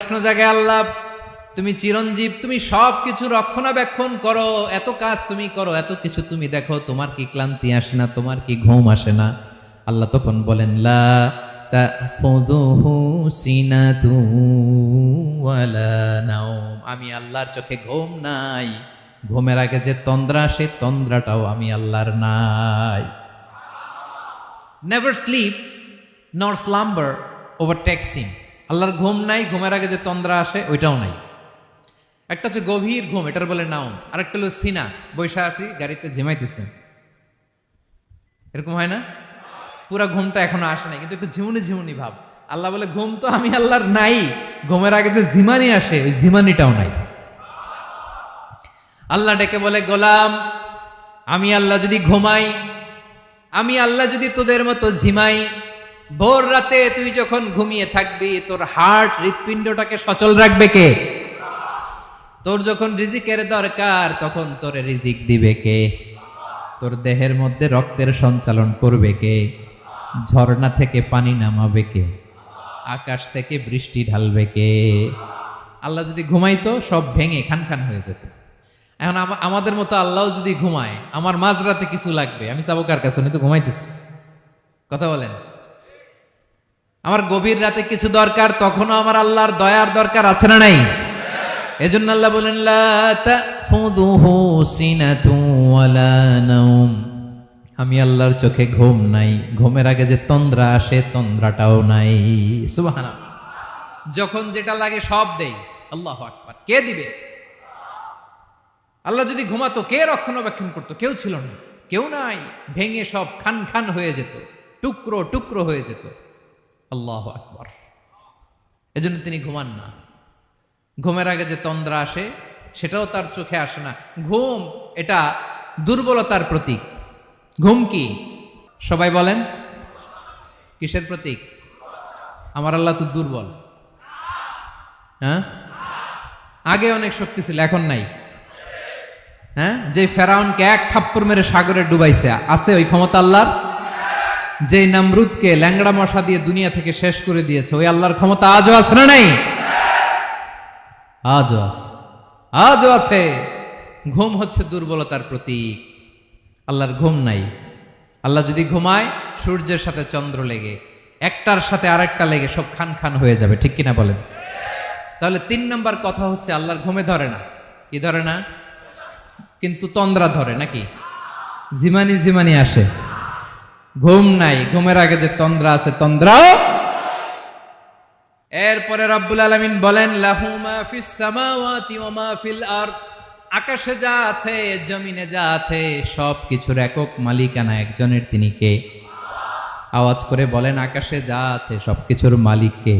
প্রশ্ন জাগে, আল্লাহ তুমি চিরঞ্জীব, তুমি সবকিছু রক্ষণাবেক্ষণ করো, এত কাজ তুমি করো, এত কিছু তুমি দেখো, তোমার কি ক্লান্তি আসে না? তোমার কি ঘুম আসে না? আল্লাহ তখন বলেন, লা তাখুযুহু সিনাতু ওয়ালা নাওম। আমি আল্লাহর চোখে ঘুম নাই, ঘুমের আগে যে তন্দ্রা, সে তন্দ্রাটাও আমি আল্লাহর নাই। নেভার স্লিপ নর স্লাম্বার ওভারটেকস হিম। আল্লাহর ঘুম নাই, ঘুমের আগে যে তন্দ্রা আসে ওইটাও নাই। একটা হচ্ছে গভীর ঘুম, এটার বলে নাওম। আরেকটা হলো সিনা, বৈশা আছি গাড়িতে ঝিমাইতেছেন, এরকম হয় না? পুরা ঘুমটা এখনো আসে নাই, কিন্তু একটু ঝিমুনি ঝিমুনি ভাব। আল্লাহ বলে ঘুম তো আমি আল্লাহর নাই, ঘুমের আগে যে ঝিমানি আসে ওই ঝিমানিটাও নাই। আল্লাহ ডেকে বলে, গোলাম আমি আল্লাহ যদি ঘুমাই, আমি আল্লাহ যদি তোদের মতো ঝিমাই, ভোর রাতে তুই যখন ঘুমিয়ে থাকবি, তোর হার্ট হৃৎপিণ্ডটাকে সচল রাখবে কে? তোর যখন রিজিকের দরকার, তখন তোরে রিজিক দিবে কে? তোর দেহের মধ্যে রক্তের সঞ্চালন করবে কে? ঝর্ণা থেকে পানি নামাবে কে? আকাশ থেকে বৃষ্টি ঢালবে কে? আল্লাহ যদি ঘুমাইতো, সব ভেঙে খান খান হয়ে যেত। এখন আমাদের মতো আল্লাহ যদি ঘুমায়, আমার মাঝরাতে কিছু লাগবে, আমি যাবো কার কাছে? উনি তো ঘুমাইতেছি। কথা বলেন। আমার গভীর রাতে কিছু দরকার, তখনও আমার আল্লাহর দয়ার দরকার আছে না নাই? এজন্য আল্লাহ বলেন, লা তাখুযুহু সিনাতু ওয়ালা নাওম। আমি আল্লাহর চোখে ঘুম নাই, ঘুমের আগে যে তন্দ্রা আসে তন্দ্রাটাও নাই। সুবহানাল্লাহ। যখন যেটা লাগে সব দেই। আল্লাহু আকবার। কে দিবে? আল্লাহ যদি ঘুমাতো, কে রক্ষণাবেক্ষণ করতো? কেউ ছিল না, কেউ নাই, ভেঙে সব খান খান হয়ে যেত, টুকরো টুকরো হয়ে যেত। আল্লাহু আকবার। এজন্য তিনি ঘুমান না। ঘুমের আগে যে তন্দ্রা আসে সেটাও তার চোখে আসে না। ঘুম এটা দুর্বলতার প্রতীক। ঘুম কি? সবাই বলেন, কিসের প্রতীক? আমার আল্লাহ তো দুর্বল। হ্যাঁ, আগে অনেক শক্তি ছিল, এখন নাই। হ্যাঁ, যে ফেরাউনকে এক থাপ্পড় মেরে সাগরে ডুবাইছে, আছে ওই ক্ষমতা আল্লাহর? যে নামরুদকে ল্যাংড়া মশা দিয়ে দুনিয়া থেকে শেষ করে দিয়েছে, ওই আল্লাহর ক্ষমতা আজও আছে না নাই? আজও আছে, আজও আছে। ঘুম হচ্ছে দুর্বলতার প্রতীক। আল্লাহর ঘুম নাই। আল্লাহ যদি ঘুমায়, সূর্যের সাথে চন্দ্র লেগে, একটার সাথে আরেকটা লেগে সব খান খান হয়ে যাবে, ঠিক কিনা বলেন? তাহলে 3 নাম্বার কথা হচ্ছে, আল্লাহর ঘুমে ধরে না। কি ধরে না? কিন্তু তন্দ্রা ধরে নাকি? জিমানি জিমানি আসে। ঘুম নাই, ঘুমের আগে যে তন্দ্রা আছে তন্দ্রাও। এরপরে রব্বুল আলামিন বলেন, লাহু মা ফিস সামাওয়াতি ওয়া মা ফিল আরদ। আকাশে যা আছে, জমিনে যা আছে, সব কিছুর একক মালিকানা একজনের। তিনি কে? আওয়াজ করে বলেন, আকাশে যা আছে সবকিছুর মালিক কে?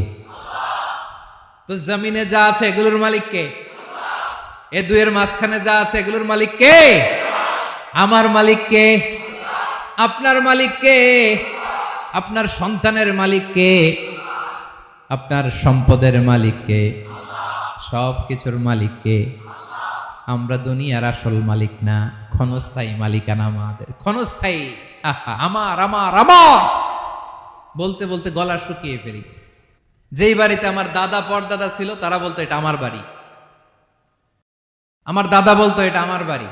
তো জমিনে যা আছে এগুলোর মালিক কে? এ দুয়ের মাঝখানে যা আছে এগুলোর মালিক কে? আমার মালিক কে? আপনার মালিক কে? আপনার সন্তানের মালিক কে? আপনার সম্পদের মালিক কে? সব কিছুর মালিক কে? আমরা দুনিয়ার আসল মালিক না, ক্ষণস্থায়ী মালিকানা আমাদের। ক্ষণস্থায়ী। আমার আমার আমার বলতে বলতে গলা শুকিয়ে ফেলি। যেই বাড়িতে আমার দাদা পরদাদা ছিল, তারা বলতো এটা আমার বাড়ি। আমার দাদা বলতো এটা আমার বাড়ি,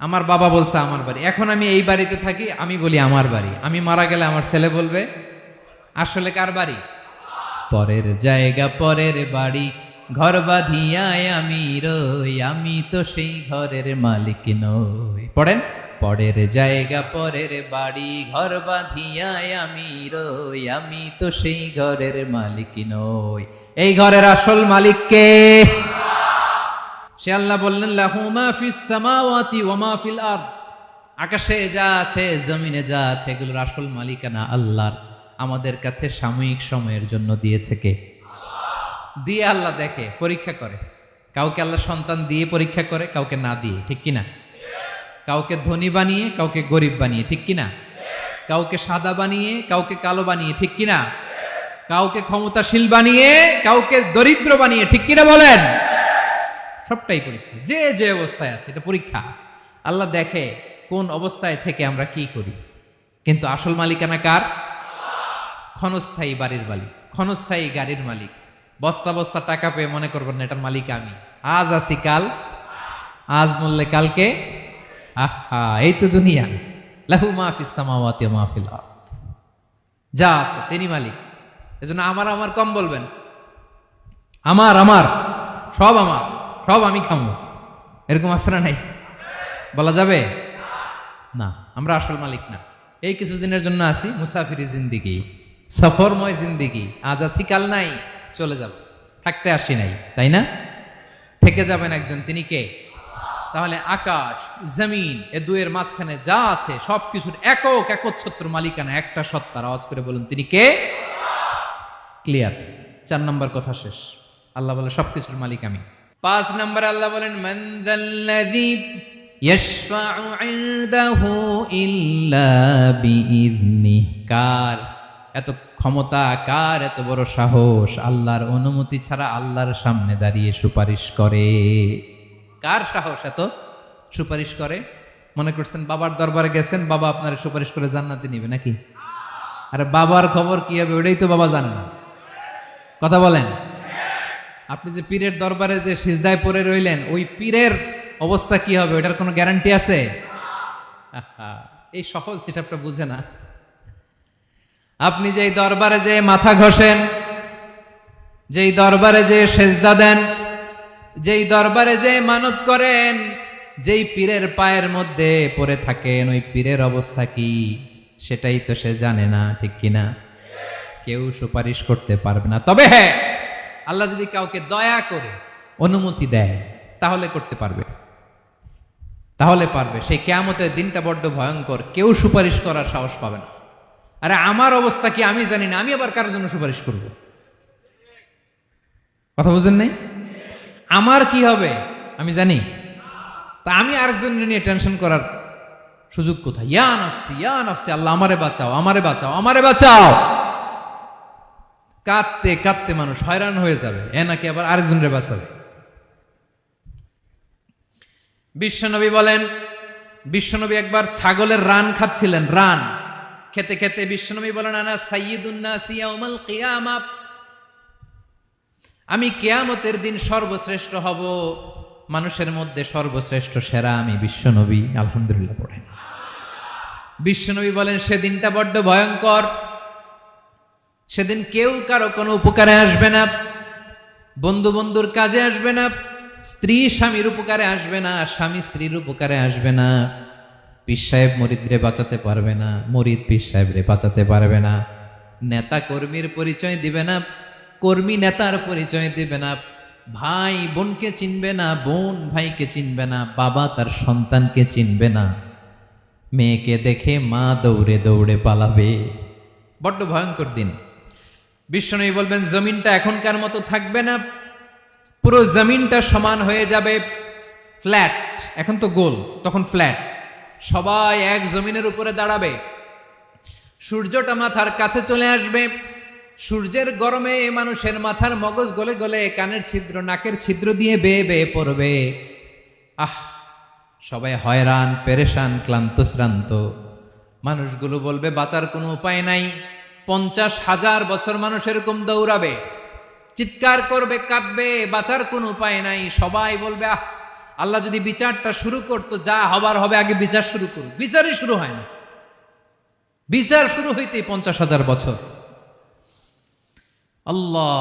আমার বাবা বলছে আমার বাড়ি। এখন আমি এই বাড়িতে থাকি, আমি বলি আমার বাড়ি। আমি মারা গেলে আমার ছেলে বলবে আসলে কার বাড়ি? পরের জায়গা পরের বাড়ি, ঘর বাঁধিয়ায় আমি রই, আমি তো সেই ঘরের মালিক নই। পড়েন, পরের জায়গা পরের বাড়ি, ঘর বাঁধিয়ায় আমি রই, আমি তো সেই ঘরের মালিক নই। এই ঘরের আসল মালিক কে? সে আল্লাহ বললেন, লাহু মা ফিস সামাওয়াতি ওয়া মা ফিল আরদ। আকাশে যা আছে, জমিনে যা আছে, এগুলোর আসল মালিকানা আল্লাহর। আমাদের কাছে সাময়িক সময়ের জন্য দিয়েছে কে? দিয়ে আল্লাহ দেখে, পরীক্ষা করে। কাউকে আল্লাহ সন্তান দিয়ে পরীক্ষা করে, কাউকে না দিয়ে, ঠিক কিনা? কাউকে ধনী বানিয়ে, কাউকে গরিব বানিয়ে, ঠিক কিনা? কাউকে সাদা বানিয়ে, কাউকে কালো বানিয়ে, ঠিক কিনা? কাউকে ক্ষমতাশীল বানিয়ে, কাউকে দরিদ্র বানিয়ে, ঠিক কিনা বলেন? সবটাই পরীক্ষা। যে যে অবস্থায় আছে এটা পরীক্ষা। আল্লাহ দেখে কোন অবস্থায় থেকে আমরা কি করি। কিন্তু আসল মালিকানা কার? ক্ষণস্থায়ী বাড়ির মালিক, ক্ষণস্থায়ী গাড়ির মালিক, বস্তা বস্তা টাকা পেয়ে মনে করবেন না এটার মালিক আমি। আজ আছি কাল, আজ মরলে কালকে। আহা, এই তো দুনিয়া। লাহু মা ফিস সামাওয়াতি ওয়া মা ফিল আরদ, যা আছে তিনি মালিক। এজন্য আমার আমার কম বলবেন। আমার আমার সব আমার, সব আমি খামো, এরকম আছে না নাই? বলা যাবে না। আমরা আসল মালিক না। এই কিছুদিনের জন্য আসি, মুসাফিরি জিন্দিগি, সফরময় জিন্দিগি। আজ আছি কাল নাই, চলে যাব। থাকতে আসি নাই, তাই না? থেকে যাবেন একজন, তিনি কে? তাহলে আকাশ জমিন এ দুয়ের মাঝখানে যা আছে সবকিছুর একক একচ্ছত্র মালিকানা একটা সত্তার। আওয়াজ করে বলুন তিনি কে? ক্লিয়ার। 4 নম্বর কথা শেষ। আল্লাহ বলে সবকিছুর মালিক আমি। 5 নম্বর আল্লাহ বলেন মান যাল্লাযী ইয়াশফাউ ইনদাহু ইল্লা বিইذনিহি। কার এত ক্ষমতা, কার এত বড় সাহস আল্লাহর অনুমতি ছাড়া আল্লাহর সামনে দাঁড়িয়ে সুপারিশ করে? কার সাহস এত সুপারিশ করে? মনে করছেন বাবার দরবারে গেছেন, বাবা আপনার সুপারিশ করে জান্নাতে নিবে নাকি? আরে বাবার খবর কি হবে ওটাই তো বাবা জানে না। কথা বলেন। আপনি যে পীরের দরবারে যে সিজদায় পড়ে রইলেন, ওই পীরের অবস্থা কি হবে ওটার কোনো গ্যারান্টি আছে? এই সহজ হিসাবটা বুঝে না। আপনি যেই দরবারে যে মাথা ঘষেন, যেই দরবারে যে সেজদা দেন, যেই দরবারে যে মানত করেন, যেই পীরের পায়ের মধ্যে পড়ে থাকেন, ওই পীরের অবস্থা কি সেটাই তো সে জানে না, ঠিক কিনা? কেউ সুপারিশ করতে পারবে না। তবে হ্যাঁ, আল্লাহ যদি কাউকে দয়া করে অনুমতি দেয় তাহলে করতে পারবে, তাহলে পারবে। সেই কিয়ামতের দিনটা বড্ড ভয়ঙ্কর, কেউ সুপারিশ করার সাহস পাবে না। আরে আমার অবস্থা কি আমি জানি না, আমি আবার কারোর জন্য সুপারিশ করব? কথা বুঝেন নাই? আমার কি হবে আমি জানি, তা আমি আরেকজনের নিয়ে টেনশন করার সুযোগ কোথায়? ইয়া নাফসি ইয়া নাফসি, আল্লাহ আমারে বাঁচাও, আমারে বাঁচাও, আমারে বাঁচাও। কাঁদতে কাঁদতে মানুষ হয়রান হয়ে যাবে, এ নাকি আবার আরেকজনের বাঁচাবে। বিশ্বনবী বলেন, বিশ্বনবী একবার ছাগলের রান খাচ্ছিলেন। রান খেতে খেতে বিশ্বনবী বলেন আনা সাইয়্যিদুন নাস ইয়াউমাল কিয়ামা, আমি কিয়ামতের দিন সর্বশ্রেষ্ঠ হব, মানুষের মধ্যে সর্বশ্রেষ্ঠ সেরা আমি বিশ্বনবী। আলহামদুলিল্লাহ পড়েন। বিশ্বনবী বলেন সেদিনটা বড্ড ভয়ঙ্কর। সেদিন কেউ কারো কোনো উপকারে আসবে না, বন্ধু বন্ধুর কাজে আসবে না, স্ত্রী স্বামীর উপকারে আসবে না, স্বামী স্ত্রীর উপকারে আসবে না, পীর সাহেব মুরিদরে বাঁচাতে পারবে না, মুরিদ পীর সাহেবরে বাঁচাতে পারবে না, নেতা কর্মীর পরিচয় দিবে না, কর্মী নেতার পরিচয় দিবে না, ভাই বোনকে চিনবে না, বোন ভাইকে চিনবে না, বাবা তার সন্তানকে চিনবে না, মেয়েকে দেখে মা দৌড়ে দৌড়ে পালাবে। বড্ড ভয়ঙ্কর দিন। বিশ্বনবী বলবেন জমিনটা এখনকার মতো থাকবে না, পুরো জমিনটা সমান হয়ে যাবে, ফ্ল্যাট। এখন তো গোল, তখন ফ্ল্যাট। সবাই এক জমিনের উপরে দাঁড়াবে, সূর্যটা মাথার কাছে চলে আসবে, সূর্যের গরমে মানুষের মাথার মগজ গলে গলে কানের ছিদ্র নাকের ছিদ্র দিয়ে বেয়ে বেয়ে পড়বে। আহ, সবাই হয়রান, পেরেশান, ক্লান্ত শ্রান্ত। মানুষগুলো বলবে বাঁচার কোনো উপায় নাই। 50,000 বছর মানুষ এরকম দৌড়াবে, চিৎকার করবে, কাঁদবে, বাঁচার কোনো উপায় নাই। সবাই বলবে আহ, আল্লাহ যদি বিচারটা শুরু করতো, যা হবার হবে, আগে বিচার শুরু করুক। বিচারই শুরু হয় না, বিচার শুরু হইতেই 50,000 বছর। আল্লাহ,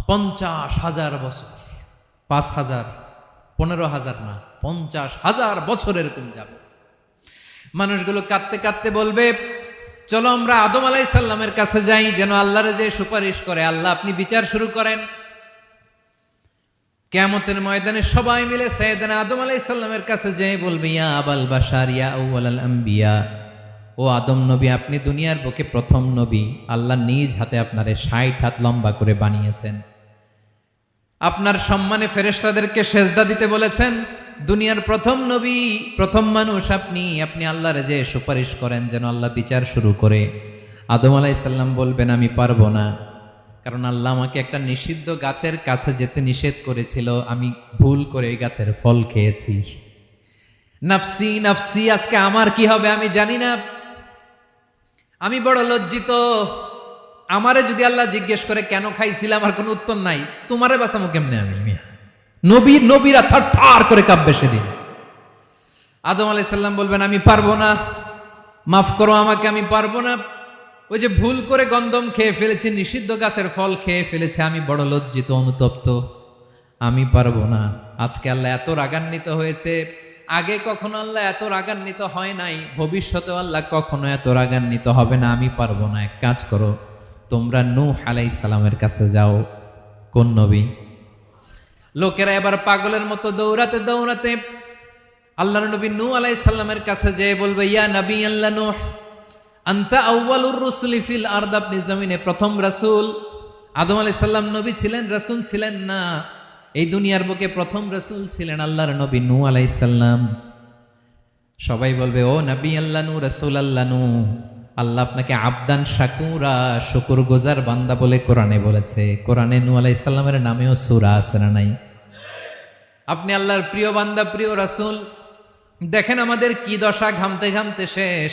50,000 বছর, 5,000, 15,000 না, 50,000 বছর এরকম যাবে। মানুষগুলো কাঁদতে কাঁদতে বলবে চলো আমরা আদম আলাইহিস সালামের কাছে যাই, যেন আল্লাহর যে সুপারিশ করে, আল্লাহ আপনি বিচার শুরু করেন। কিয়ামতের ময়দানে সবাই মিলে সাইয়েদনা আদম আলাইহিস সালামের কাছে যেয়ে বলবে ইয়া আবাল বাশার ইয়া আউয়ালাল আম্বিয়া, ও আদম নবী, আপনি দুনিয়ার বুকে প্রথম নবী। আল্লাহ নিজ হাতে আপনারে 60 হাত লম্বা করে বানিয়েছেন, আপনার সম্মানে ফেরেশতাদেরকে সেজদা দিতে বলেছেন। দুনিয়ার প্রথম নবী, প্রথম মানুষ আপনি, আপনি আল্লাহরে যে সুপারিশ করেন যেন আল্লাহ বিচার শুরু করে। আদম আলাইহিস সালাম বলবেন আমি পারবো না, কারণ আল্লাহ আমাকে একটা নিষিদ্ধ গাছের কাছে যেতে নিষেধ করেছিল, আমি ভুল করে এই গাছের ফল খেয়েছি। নাফসি নাফসি, আজকে আমার কি হবে আমি জানি না, আমি বড় লজ্জিত, আমারে যদি আল্লাহ জিজ্ঞেস করে কেন খাইছিলাম, আর কোনো উত্তর নাই, তোমারে বাঁচামো কেমনে আমি? নবীরা থার করে কাঁপবে সেদিন। আদম আলাইহিস সালাম বলবেন আমি পারবো না, মাফ করো আমাকে, আমি পারবো না। ওই যে ভুল করে গন্ধম খেয়ে ফেলেছি, নিষিদ্ধ গাছের ফল খেয়ে ফেলেছে, আমি বড় লজ্জিত, অনুতপ্ত, আমি পারবো না। আজকে আল্লাহ এত রাগান্বিত হয়েছে, আগে কখনো আল্লাহ এত রাগান্বিত হয় নাই, ভবিষ্যতে আল্লাহ কখনো এত রাগান্বিত হবে না। আমি পারবো না। এক কাজ করো, তোমরা নূহ আলাইহিস সালামের কাছে যাও। কোন নবী? লোকেরা এবার পাগলের মতো দৌড়াতে দৌড়াতে আল্লাহর নবী নূহ আলাইহিস সালামের কাছে যেয়ে বলবে, ইয়া নবী আল্লাহ নূহ, আনতা আউয়ালুর রুসুলি ফিল আরদ, আপনি জমিনে প্রথম রাসূল। আদম আলাইহিস সালাম নবী ছিলেন, রাসূল ছিলেন না। এই দুনিয়ার বুকে প্রথম রাসূল ছিলেন আল্লাহর নবী নূহ আলাইহিস সালাম। সবাই বলবে, ও নবী আল্লাহ নূহ, রাসূল আল্লাহ নূহ, আল্লাহ আপনাকে আবদান শাকুরা, শুকরগুজার বান্দা বলে কোরআনে বলেছে। কোরআনে নূহ আলাইহিস সালামের নামেও সূরা আছে না নাই? আপনি আল্লাহর প্রিয় বান্দা, প্রিয় রাসূল। দেখেন আমাদের কি দশা, ঘামতে ঘামতে শেষ।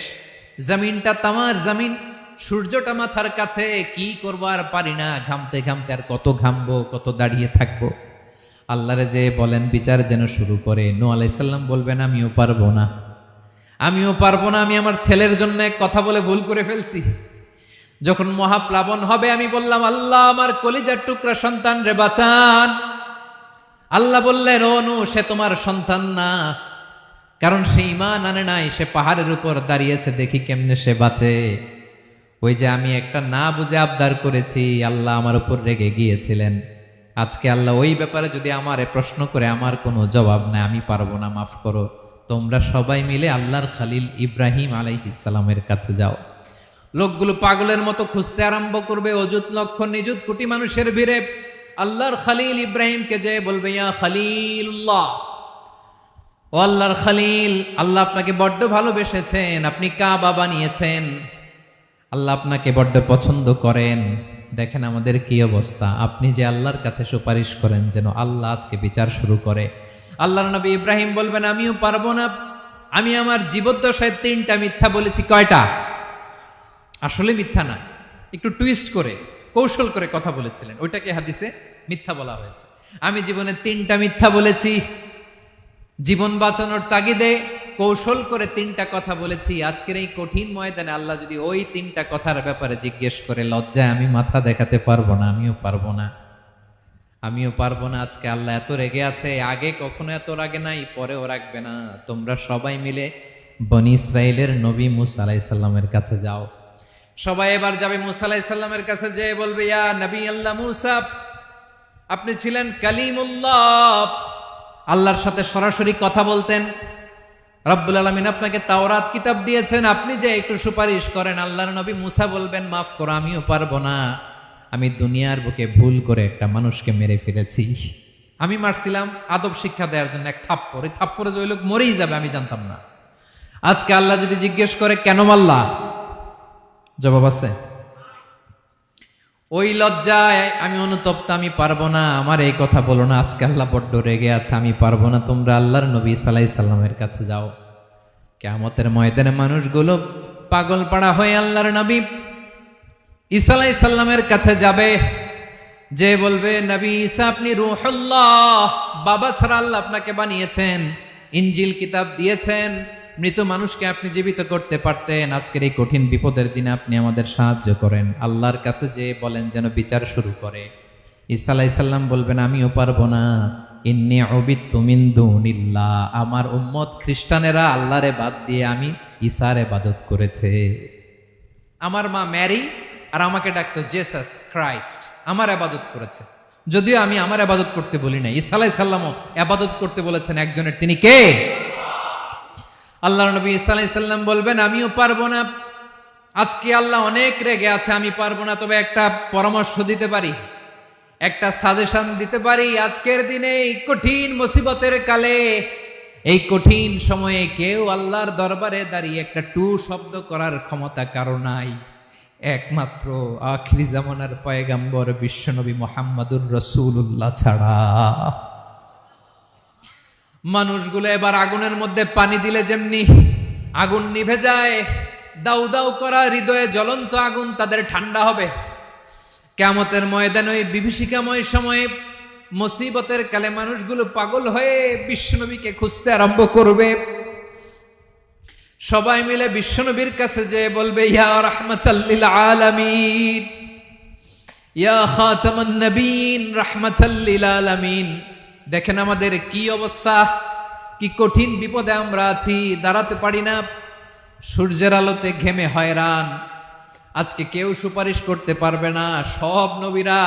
জমিনটা তামার জমিন, সূর্যটা মাথার কাছে, কি করবো আর পারি না, ঘামতে ঘামতে আর কত ঘামবো, কত দাঁড়িয়ে থাকবো। আল্লাহরে যে বলেন বিচার যেন শুরু করে। নূহ আলাইহিস সালাম বলবেন আমিও পারবো না, আমিও পারবো না। আমি আমার ছেলের জন্য এক কথা বলে ভুল করে ফেলছি। যখন মহাপ্লাবন হবে আমি বললাম, আল্লাহ আমার কলিজার টুকরা সন্তান রে বাঁচান। আল্লাহ বললেন, ও নূহ, সে তোমার সন্তান না, কারণ সে ঈমান আনে নাই, সে পাহাড়ের উপর দাঁড়িয়েছে, দেখি কেমনে সে বাঁচে। ওই যে আমি একটা না বুঝে আবদার করেছি, আল্লাহ আমার উপর রেগে গিয়েছিলেন। আজকে আল্লাহ ওই ব্যাপারে যদি আমারে প্রশ্ন করে, আমার কোনো জবাব নাই, আমি পারবো না, মাফ করো। তোমরা সবাই মিলে আল্লাহর খালিল ইব্রাহিম আলাইহিস সালামের কাছে যাও। লোকগুলো পাগলের মতো খুঁজতে আরম্ভ করবে, অযুত লক্ষ নিযুত কোটি মানুষের ভিড়ে আল্লাহর খালিল ইব্রাহিমকে যে বলবে, ইয়া খালিলুল্লাহ, ও আল্লাহর খালিল, আল্লাহ আপনাকে বড্ড ভালোবেসেছেন, আপনি কাবা বানিয়েছেন, আল্লাহ আপনাকে বড্ড পছন্দ করেন। দেখেন আমাদের কি অবস্থা। আপনি যে আল্লাহর কাছে সুপারিশ করেন যেন আল্লাহ আজকে বিচার শুরু করে। আল্লাহর নবী ইব্রাহিম বলবেন, আমিও পারবো না। আমি আমার জীবদ্দশায় 3টা মিথ্যা বলেছি। কয়টা? আসলে মিথ্যা না, একটু টুইস্ট করে, কৌশল করে কথা বলেছিলেন, ওইটাকে হাদিসে মিথ্যা বলা হয়েছে। আমি জীবনে 3টা মিথ্যা বলেছি, জীবন বাঁচানোর তাগিদে কৌশল করে 3টা কথা বলেছি। আজকের এই কঠিন ময়দানে আল্লাহ যদি ওই 3টা কথার ব্যাপারে জিজ্ঞেস করে, লজ্জায় আমি মাথা দেখাতে পারবো না, আমিও পারবো না, আমিও পারবো না। আজকে আল্লাহ এত রেগে আছে, আগে কখনো এত রাগে নাই, পরেও রাখবে না। তোমরা সবাই মিলে বনি ইসরাইলের নবী মূসা আলাইহিস সালামের কাছে যাও। সবাই এবার যাবে মূসা আলাইহিস সালামের কাছে, যেয়ে বলবে, ইয়া নবী আল্লাহ মূসা, আপনি ছিলেন কালিমুল্লাহ, আল্লাহর সাথে সরাসরি কথা বলতেন। রব্বুল আলামিন আপনাকে তাওরাত কিতাব দিয়েছেন, আপনি যে একটু সুপারিশ করেন। আল্লাহর নবী মূসা বলবেন, মাফ করো, আমিও পারবো না। আমি দুনিয়ার বুকে ভুল করে একটা মানুষকে মেরে ফেলেছি। আমি মারছিলাম আদব শিক্ষা দেওয়ার জন্য এক থাপ্পড়, এই থাপ্পড়ে যে ওই লোক মরেই যাবে আমি জানতাম না। আজকে আল্লাহ যদি জিজ্ঞেস করে কেন মারলা, জবাব আছে? ওই লজ্জায় আমি অনুতপ্ত, আমি পারবো না, আমার এই কথা বলো না। আজকে আল্লাহ বড্ড রেগে আছে, আমি পারবো না। তোমরা আল্লাহর নবী ঈসা আলাইহিস সালামের কাছে যাও। কিয়ামতের ময়দানে মানুষগুলো পাগল পাড়া হয়ে আল্লাহর নবী ঈসা আলাইহিস সালামের কাছে যাবে, যে বলবে, নবী ঈসা আপনি রূহুল্লাহ, বাবা ছাড়া আল্লাহ আপনাকে বানিয়েছেন, ইনজিল কিতাব দিয়েছেন, মৃত মানুষকে আপনি জীবিত করতে পারতেন। আজকের এই কঠিন বিপদের দিনে আপনি আমাদের সাহায্য করেন। আল্লাহর কাছে যে বলেন যেন বিচার শুরু করে। ঈসা আলাইহিস সালাম বলবেন, আমিও পারবো না। ইন্নী উবিদতু মিন দুনিল্লাহ, আমার উম্মত খ্রিস্টানেরা আল্লাহরে বাদ দিয়ে আমি ঈসার ইবাদত করেছে। আমার মা ম্যারি আর আমাকে ডাকতো জেসাস ক্রাইস্ট, আমার ইবাদত করেছে। যদিও আমি আমার ইবাদত করতে বলি না, ঈসা আলাইহিস সালামও ইবাদত করতে বলেছেন একজনের, তিনি কে? আল্লাহর নবী ঈসা আলাইহিস সালাম বলবেন, আমিও পারবো না। আজকে আল্লাহ অনেক রেগে আছে, আমি পারবো না। তবে একটা পরামর্শ দিতে পারি, একটা সাজেশন দিতে পারি। আজকের দিনে এই কঠিন মুসিবতের কালে, এই কঠিন সময়ে কেউ আল্লাহর দরবারে দাঁড়িয়ে একটা টু শব্দ করার ক্ষমতা কারো নাই, একমাত্র আখিরি জামানার পয়গাম্বর বিশ্বনবী মুহাম্মদুর রাসূলুল্লাহ ছাড়া। মানুষগুলো এবার আগুনের মধ্যে পানি দিলে যেমনি আগুন নিভে যায়, দাউ দাউ করা হৃদয়ে জ্বলন্ত আগুন তাদের ঠান্ডা হবে। কিয়ামতের ময়দানে ওই বিভীষিকাময় সময়ে মুসিবতের কালে মানুষগুলো পাগল হয়ে বিশ্বনবীকে খুঁজতে আরম্ভ করবে। সবাই মিলে বিশ্বনবীর কাছে যেয়ে বলবে, ইয়া রাহমাতাল লিল আলামিন, ইয়া খাতামান নবীন, রাহমাতাল লিল আলামিন। দেখেন আমাদের কি অবস্থা, কি কঠিন বিপদে আমরা আছি, দাঁড়াতে পারি না, সূর্যের আলোতে ঘেমে হয়রান। আজকে কেউ সুপারিশ করতে পারবে না। সব নবীরা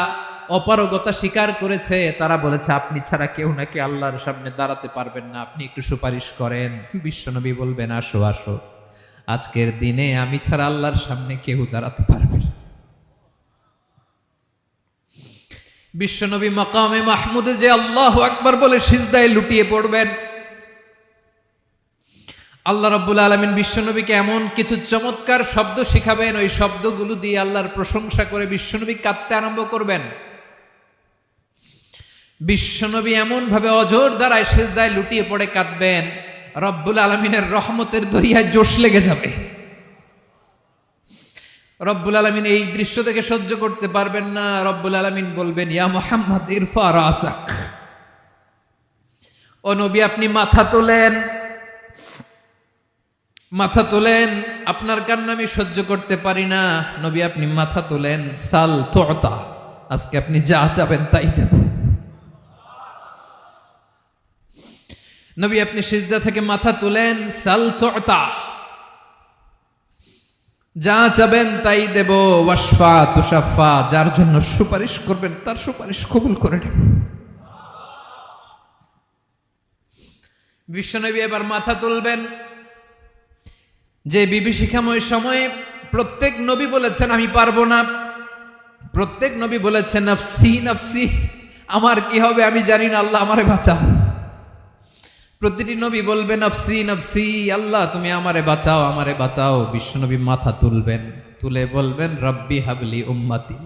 অপারগতা স্বীকার করেছে, তারা বলেছে আপনি ছাড়া কেউ নাকি আল্লাহর সামনে দাঁড়াতে পারবেন না, আপনি একটু সুপারিশ করেন। বিশ্বনবী বলবেন, আসো আসো, আজকের দিনে আমি ছাড়া আল্লাহর সামনে কেউ দাঁড়াতে পারবে না। বিশ্বনবী মাকামে মাহমুদে যে আল্লাহু আকবার বলে সিজদায় লুটিয়ে পড়বেন, আল্লাহ রাব্বুল আলামিন বিশ্বনবীকে এমন কিছু চমৎকার শব্দ শিখাবেন, ওই শব্দগুলো দিয়ে আল্লাহর প্রশংসা করে বিশ্বনবী কাঁদতে আরম্ভ করবেন। বিশ্বনবী এমন ভাবে অজর দ্বারায় সিজদায় লুটিয়ে পড়ে কাঁদবেন, রব্বুল আলামিনের রহমতের দরিয়ায় জোশ লেগে যাবে। রব্বুল আলামিন এই দৃশ্য থেকে সহ্য করতে পারবেন না। রব্বুল আলামিন বলবেন, ইয়া মুহাম্মদ ইরফা রাসাক, ও নবী আপনি মাথা তোলেন, মাথা তোলেন, আপনার কান্না আমি সহ্য করতে পারি না। নবী আপনি মাথা তোলেন, সাল তুতা, আজকে আপনি যা চাবেন তাই দেব। নবী আপনি সিজদা থেকে মাথা তুলেন, সাল তুতা, যা চাবেন তাই দেব। ওয়াশফা তুশাফা, যার জন্য সুপারিশ করবেন তার সুপারিশ কবুল করে নেব। বিশ্বনবী এবার মাথা তুলবেন। যে বিভীষিকাময় সময়ে প্রত্যেক নবী বলেছেন আমি পারবো না, প্রত্যেক নবী বলেছেন নফসি নফসি, আমার কি হবে আমি জানি না, আল্লাহ আমারে বাঁচাও। প্রতিটি নবী বলবে নফসি নফসি, আল্লাহ তুমি আমারে বাঁচাও, আমারে বাঁচাও। বিশ্বনবী মাথা তুলবেন, তুলে বলবেন রব্বি হাবলি উম্মতি,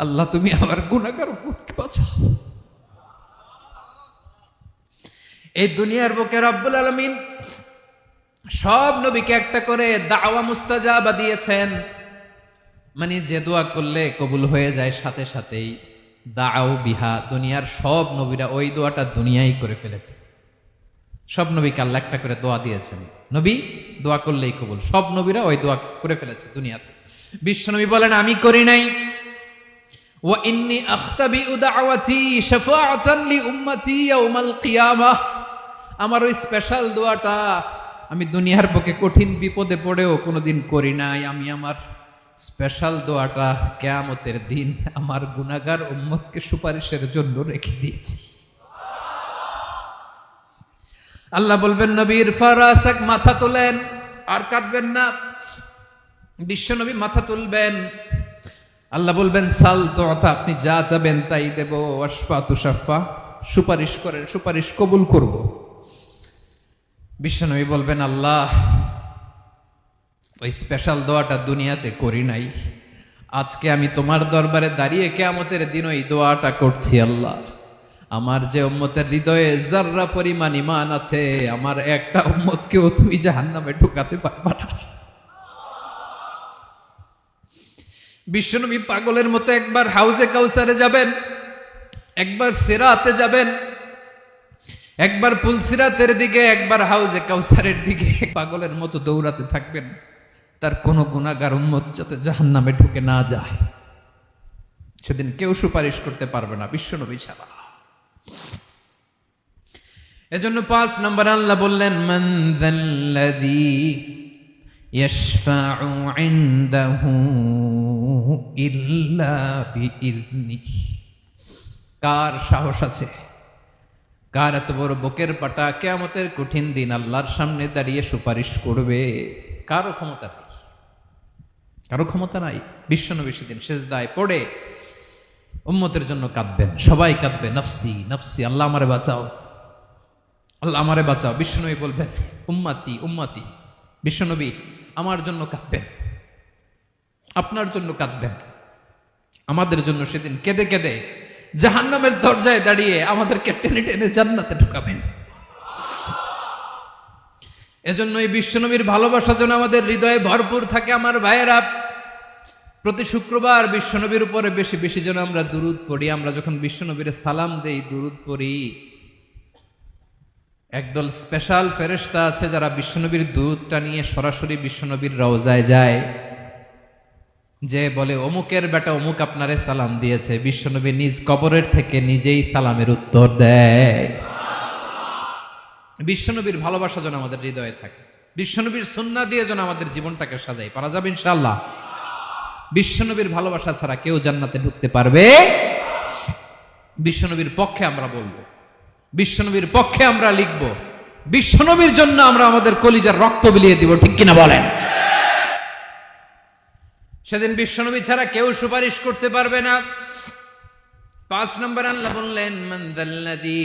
আল্লাহ তুমি আমার গুনাহগার উম্মতকে বাঁচাও। এই দুনিয়ার বুকে রব্বুল আলামিন সব নবীকে একটা করে দাওয়া মুস্তাজাবা দিয়েছেন, মানে যে দোয়া করলে কবুল হয়ে যায় সাথে সাথেই। দাও বিহা, দুনিয়ার সব নবীরা ওই দোয়াটা দুনিয়ায় করে ফেলেছে। সব নবীকে আল্লাহ একটা করে দোয়া দিয়েছেন, নবী দোয়া করলেই কবুল। সব নবীরা ওই দোয়া করে ফেলেছে দুনিয়াতে। বিশ্বনবী বলেন আমি করি নাই। ওয়া ইন্নী আখতাবিউ দাওয়াতি শাফাআতান লি উম্মতি ইয়াউমাল কিয়ামাহ, আমার ওই স্পেশাল দোয়াটা আমি দুনিয়ার বুকে কঠিন বিপদে পড়েও কোনোদিন করি নাই। আমি আমার স্পেশাল দোয়াটা কিয়ামতের দিন আমার গুনাহগার উম্মতকে সুপারিশের জন্য রেখে দিয়েছি। আল্লাহ বলবেন নবীর ফারাসাক, মাথা তোলেন, আর কাটবেন না। বিশ্বনবী মাথা তুলবেন, আল্লাহ বলবেন সাল তুতা, আপনি যা চাবেন তাই দেব। ওয়াশফা তুশাফা, সুপারিশ করেন, সুপারিশ কবুল করব। বিশ্বনবী বলবেন আল্লাহ ওই স্পেশাল দোয়াটা দুনিয়াতে করি নাই, আজকে আমি তোমার দরবারে দাঁড়িয়ে কিয়ামতের দিন ওই দোয়াটা করছি। আল্লাহ আমার যে উম্মতের হৃদয়ে যাররা পরিমাণ ঈমান আছে, আমার একটা উম্মতকেও তুই জাহান্নামে ঢুকাতে পারবা না। বিশ্বনবী পাগলের মতো একবার হাউজে কাউসারে যাবেন, একবার সিরাতে যাবেন, একবার পুলসিরাতের দিকে, একবার হাউজে কাউসারের দিকে, পাগলের মতো দৌড়াতে থাকবেন, তার কোনো গুনাহগার উম্মত যাতে জাহান্নামে ঢুকে না যায়। সেদিন কেউ সুপারিশ করতে পারবে না বিশ্বনবী ছাড়া। এজন্য 5 নম্বর আল্লাহ বললেন মান যাল্লাযী ইয়াশফাউ ইনদাহু ইল্লা বিইযনিহি, কার সাহস আছে, কার এত বড় বুকের পাটা কিয়ামতের কঠিন দিন আল্লাহর সামনে দাঁড়িয়ে সুপারিশ করবে? কারো ক্ষমতা নাই, কারো ক্ষমতা নাই। বিশ্বনবী সেদিন সিজদায় পড়ে উম্মতের জন্য কাঁদবেন, সবাই কাঁদবে নফসি নফসি, আল্লাহ আমারে বাঁচাও, আল্লাহ আমারে বাঁচাও। বিশ্বনবী বলবেন উম্মতি উম্মতি, বিশ্বনবী আমার জন্য কাঁদবেন, আপনার জন্য কাঁদবেন, আমাদের জন্য সেদিন কেঁদে কেঁদে জাহান্নামের দরজায় দাঁড়িয়ে আমাদেরকে টেনে টেনে জান্নাতে ঢুকাবেন। এজন্য এই বিশ্বনবীর ভালোবাসা যেন আমাদের হৃদয়ে ভরপুর থাকে। আমার ভাইয়েরা, প্রতি শুক্রবার বিশ্বনবীর উপরে বেশি বেশি যেন আমরা দুরূদ পড়ি। আমরা যখন বিশ্বনবীর সালাম দেই, দুরূদ পড়ি, একদল স্পেশাল ফেরেশতা আছে যারা বিশ্বনবীর দুরূদটা নিয়ে সরাসরি বিশ্বনবীর রওজায় যায়, যে বলে অমুকের বেটা অমুক আপনারে সালাম দিয়েছে। বিশ্বনবী নিজ কবরের থেকে নিজেই সালামের উত্তর দেয়। বিশ্বনবীর ভালোবাসা যেন আমাদের হৃদয়ে থাকে, বিশ্বনবীর সুন্নাহ দিয়ে যেন আমাদের জীবনটাকে সাজাই। পারা যাবে ইনশাআল্লাহ। বিশ্বনবীর ভালোবাসা ছাড়া কেউ জান্নাতে ঢুকতে পারবে? বিশ্বনবীর পক্ষে আমরা বলবো, বিশ্বনবীর পক্ষে আমরা লিখব, বিশ্বনবীর জন্য আমরা আমাদের কলিজার রক্ত বিলিয়ে দিব, ঠিক কিনা বলেন? সেদিন বিশ্বনবী ছাড়া কেউ সুপারিশ করতে পারবে না। 5 নম্বর আল্লাহ বললেন, মান যাল্লাযী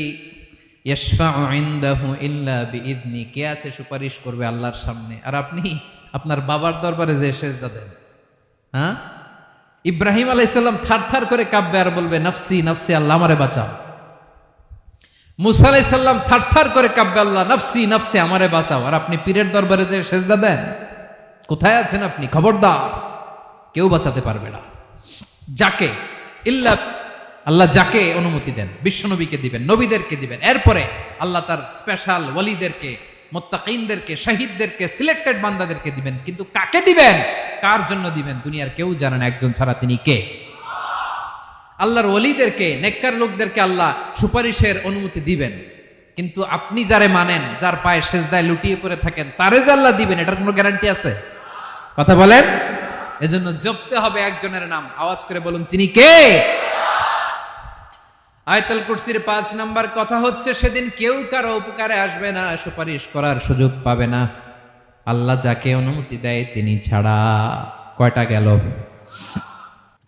ইয়াশফাউ ইনদাহু ইল্লা বিইذনি। কে আছে সুপারিশ করবে আল্লাহর সামনে? আর আপনি আপনার বাবার দরবারে যে সেজদা দেন, হ্যাঁ? ইব্রাহিম আলাইহিস সালাম থারথার করে কাঁপবে আর বলবে নাফসি নাফসি, আল্লাহ আমারে বাঁচাও। মুসা আলাইহিস সালাম থারথার করে কাঁপবে, আল্লাহ নাফসি নাফসি, আমারে বাঁচাও। আর আপনি পীরের দরবারে যে সেজদা দেন, কোথায় আছেন আপনি? খবরদার, কেউ বাঁচাতে পারবে না। যাকে ইল্লা আল্লাহ যাকে অনুমতি দেন, বিশ্বনবীকে দিবেন, নবীদেরকে দিবেন। এরপরে আল্লাহ তার স্পেশাল ওয়ালিদেরকে, মুত্তাকিনদেরকে, শহীদদেরকে, সিলেক্টেড বান্দাদেরকে দিবেন। কিন্তু কাকে দিবেন, কার জন্য দিবেন, দুনিয়ার কেউ জানে না একজন ছাড়া, তিনি কে? আল্লাহর ওয়ালিদেরকে, নেককার লোকদেরকে আল্লাহ সুপারিশের অনুমতি দিবেন। কিন্তু আপনি যারে মানেন, যার পায়ে সেজদায় লুটিয়ে পড়ে থাকেন, তারে যে আল্লাহ দিবেন, এটার কোনো গ্যারান্টি আছে? কথা বলেন। এজন্য জপতে হবে একজনের নাম, আওয়াজ করে বলুন, তিনি কে? আয়াতুল কুরসির 5 নাম্বার কথা হচ্ছে, সেদিন কেউ কারো উপকারে আসবে না, সুপারিশ করার সুযোগ পাবে না, আল্লাহ যাকে অনুমতি দেয় তিনি ছাড়া। কয়টা গেল?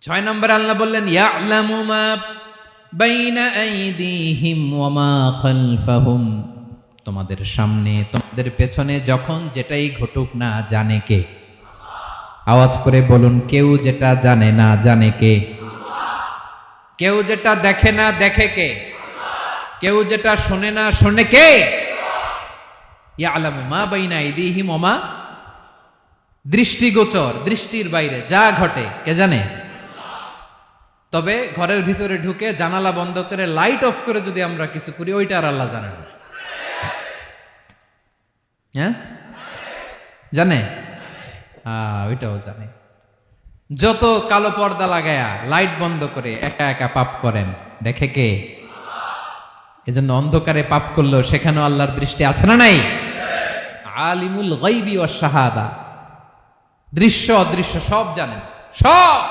6 নম্বরে আল্লাহ বললেন, ইয়ালামু মা বাইনা আইদিহিম ওয়া মা খালফাহুম। তোমাদের সামনে, তোমাদের পেছনে যখন যেটাই ঘটুক না, জানে কে? আওয়াজ করে বলুন, কেউ যেটা জানে না, জানে কে? কেউ যেটা দেখে না, দেখে কে? কেউ যেটা শোনে না, শোনে কে? ইয়ালামু মা বাইনা আইদিহিম ওয়া মা, দৃষ্টিগোচর, দৃষ্টির বাইরে যা ঘটে কে জানে? তবে ঘরের ভিতরে ঢুকে জানালা বন্ধ করে লাইট অফ করে যদি আমরা কিছু করি, ওইটা আর আল্লাহ জানে না। হ্যাঁ, জানে? ওইটাও জানে। যত কালো পর্দা লাগায়া লাইট বন্ধ করে একা একা পাপ করেন, দেখে কে? এজন্য অন্ধকারে পাপ করলেও সেখানেও আল্লাহর দৃষ্টি আছে না নাই? আলিমুল গায়বি ওয়াশ শাহাদা, দৃশ্য অদৃশ্য সব জানেন, সব।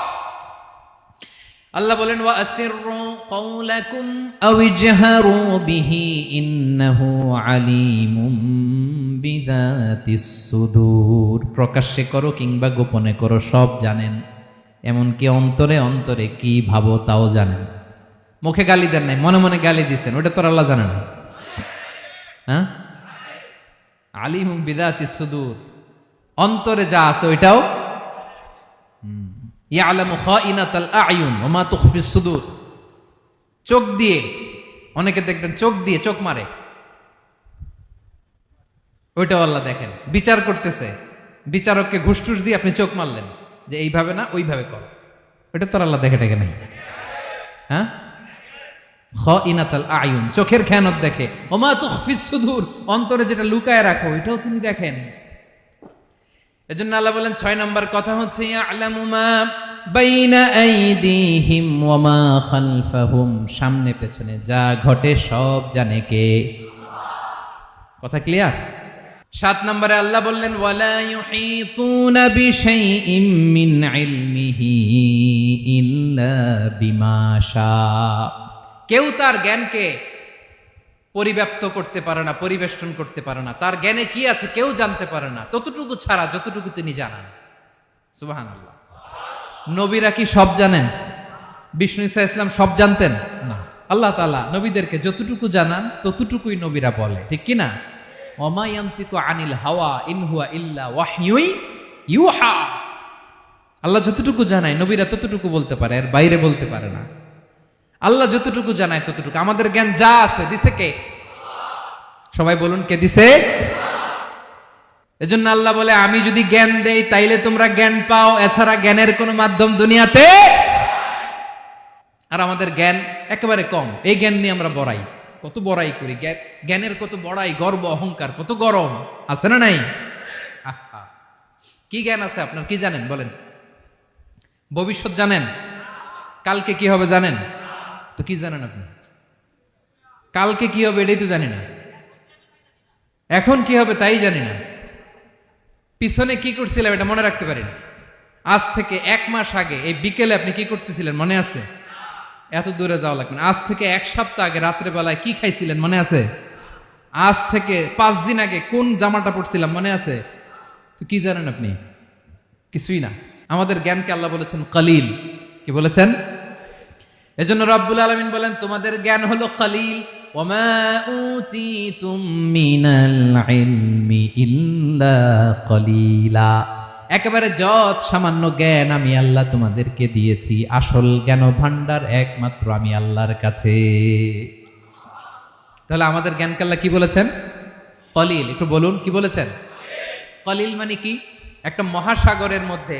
আল্লাহ বলেন, ওয়া আসিররু কাওলাকুম আও ইজহারু বিহি ইন্নাহু আলিমুম বিযাতিস সুদূর। প্রকাশ্যে করো কিংবা গোপনে করো, সব জানেন। এমনকি অন্তরে অন্তরে কি ভাবো তাও জানেন। মুখে গালি দেন নাই, মনে মনে গালি দিছেন, ওটা তো আল্লাহ জানে না? হ্যাঁ, আলিমুম বিযাতিস সুদূর, অন্তরে যা আছে ওইটাও। ইয়ালামু খাইনাতাল আ'য়ুন ওয়া মা তুখফিস সুদূর। চোখ দিয়ে, অনেকে দেখবেন চোখ দিয়ে চোখ মারে, ওইটাও আল্লাহ দেখেন। বিচার করতেছে, বিচারককে ঘুষ টুস দিয়ে আপনি চোখ মারলেন যে এইভাবে না ওইভাবে করো, ওইটা তো আল্লাহ দেখে দেখে নাই? হ্যাঁ, খাইনাতাল আ'য়ুন, চোখের খেয়ানত দেখে। ওয়া মা তুখফিস সুদূর, অন্তরে যেটা লুকায় রাখো ওইটাও তিনি দেখেন। এজন্য আল্লাহ বলেন, 6 নম্বর কথা হচ্ছে, ইয়ালামু মা বাইনা আইদিহিম ওয়া মা খালফাহুম। সামনে পেছনে যা ঘটে সব জানে কে? কথা ক্লিয়ার? 7 নম্বরে আল্লাহ বললেন, ওয়ালা ইউহিতুনা বিশাইইম মিন ইলমিহি ইল্লা বিমা শা। কেউ তার জ্ঞানকে পরিব্যাপ্ত করতে পারে না, পরিবেষ্টন করতে পারে না। তার জ্ঞানে কি আছে কেউ জানতে পারে না, ততটুকু ছাড়া যতটুকু তিনি জানান। সুবহানাল্লাহ। নবীরা কি সব জানেন? বিষ্ণু ঈসা ইসলাম সব জানতেন না। আল্লাহ তাআলা নবীদেরকে যতটুকু জানান ততটুকুই নবীরা বলে, ঠিক কি না? ওয়া মা ইয়ানতিকু আনিল হাওয়া ইন হুয়া ইল্লা ওয়াহয়ুন ইউহা। আল্লাহ যতটুকু জানায় নবীরা ততটুকু বলতে পারে, এর বাইরে বলতে পারে না। আল্লাহ যতটুকু জানায় ততটুকু। আমাদের জ্ঞান যা আছে দিছে কে? সবাই বলুন, কে দিছে? এজন্য আল্লাহ বলে আমি যদি জ্ঞান দেই তাইলে তোমরা জ্ঞান পাও, এছাড়া জ্ঞানের কোনো মাধ্যম দুনিয়াতে। আর আমাদের জ্ঞান একেবারে কম, এই জ্ঞান নিয়ে আমরা বড়াই, কত বড়াই করি, জ্ঞানের কত বড়াই, গর্ব অহংকার, কত গরম আছে না নাই? আহা, কি জ্ঞান আছে আপনার? কি জানেন বলেন? ভবিষ্যৎ জানেন? কালকে কি হবে জানেন? তো কি জানেন আপনি? কালকে কি হবে এটাই তো জানি না, এখন কি হবে তাই জানি না, পিছনে কি করছিলাম এটা মনে রাখতে পারি না। আজ থেকে 1 মাস আগে এই বিকেলে আপনি কি করতেছিলেন মনে আছে? এত দূরে যাওয়া লাগবে না। আজ থেকে 1 সপ্তাহ আগে রাত্রে বেলায় কি খাইছিলেন মনে আছে? আজ থেকে 5 দিন আগে কোন জামাটা পড়ছিলাম মনে আছে? তো কি জানেন আপনি? কিছুই না। আমাদের জ্ঞানকে আল্লাহ বলেছেন কলিল। কি বলেছেন? এজন্য রব্বুল আলামিন বলেন তোমাদের জ্ঞান হলো কলিল। ওয়ামা উতিতুম মিনাল ইলমি ইল্লা কলিলা। একেবারে যত সামান্য জ্ঞান আমি আল্লাহ তোমাদেরকে দিয়েছি, আসল জ্ঞান ভান্ডার একমাত্র আমি আল্লাহর কাছে। তাহলে আমাদের জ্ঞানকে আল্লাহ কি বলেছেন? কলিল। একটু বলুন কি বলেছেন? কলিল মানে কি? একটা মহাসাগরের মধ্যে,